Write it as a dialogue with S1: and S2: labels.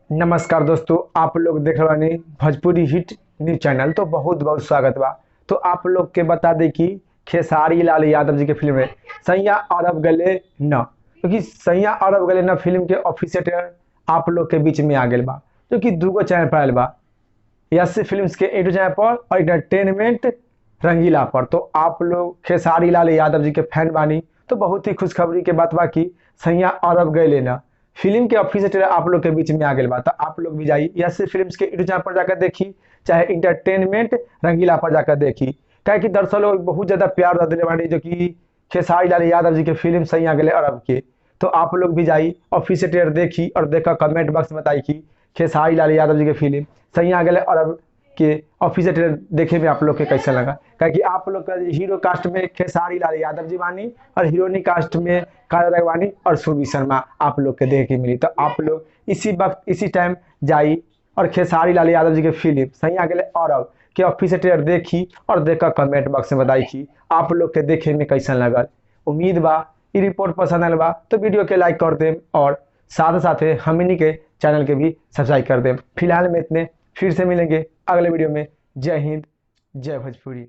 S1: नमस्कार दोस्तों, आप लोग देख रहे हैं भोजपुरी हिट न्यूज चैनल। तो बहुत बहुत स्वागत बा। तो आप लोग के बता दें कि खेसारी लाल यादव जी के फिल्म है सैया अरब गले न, क्योंकि सैया अरब गले न फिल्म के ऑफिशियल ट्रेलर आप लोग के बीच में आ गया बा, जो कि दूगो चैनल पर आयल बा। यस फिल्म्स के यूट्यूब चैनल पर और एंटरटेनमेंट रंगीला पर। तो आप लोग खेसारी लाल यादव जी के फैन बानी तो बहुत ही खुशखबरी के बात बा कि सैया अरब गए लेना फिल्म के ऑफिशियल ट्रेलर आप लोग के बीच में आ गया बा। तो आप लोग भी जाइए यस फिल्म्स के यूट्यूब चैनल पर जाकर देखी, चाहे इंटरटेनमेंट रंगीला पर जाकर देखी। क्या कि दर्शक लोग बहुत ज़्यादा प्यार दिले बानी, जो कि खेसारी लाल यादव जी के फिल्म सैया गले अरब के। तो आप लोग भी जाइए ऑफिशियल ट्रेलर देखी और देखकर कमेंट बॉक्स में बताई कि खेसारी लाल यादव जी के फिल्म सैया गले अरब के ऑफिशियल ट्रेलर देखे में आप लोग के कैसा लगा। क्या कि आप लोग का हीरो कास्ट में खेसारी लाल यादव जी बानी और हीरोइनी कास्ट में काजल राघवानी और सुरभि शर्मा आप लोग के देखे के मिली। तो आप लोग इसी वक्त इसी टाइम जाई और खेसारी लाल यादव जी के फिल्म सैया गले अरब के ऑफिशियल ट्रेलर देखी और देखकर कमेंट बॉक्स में बताई कि आप लोग के देखे में कैसा लगल। उम्मीद बा ये रिपोर्ट पसंद आयल बा तो वीडियो के लाइक कर दें और साथ साथ हमनी के चैनल के भी सब्सक्राइब कर दें। फिलहाल में इतने, फिर से मिलेंगे अगले वीडियो में। जय हिंद, जय भोजपुरी।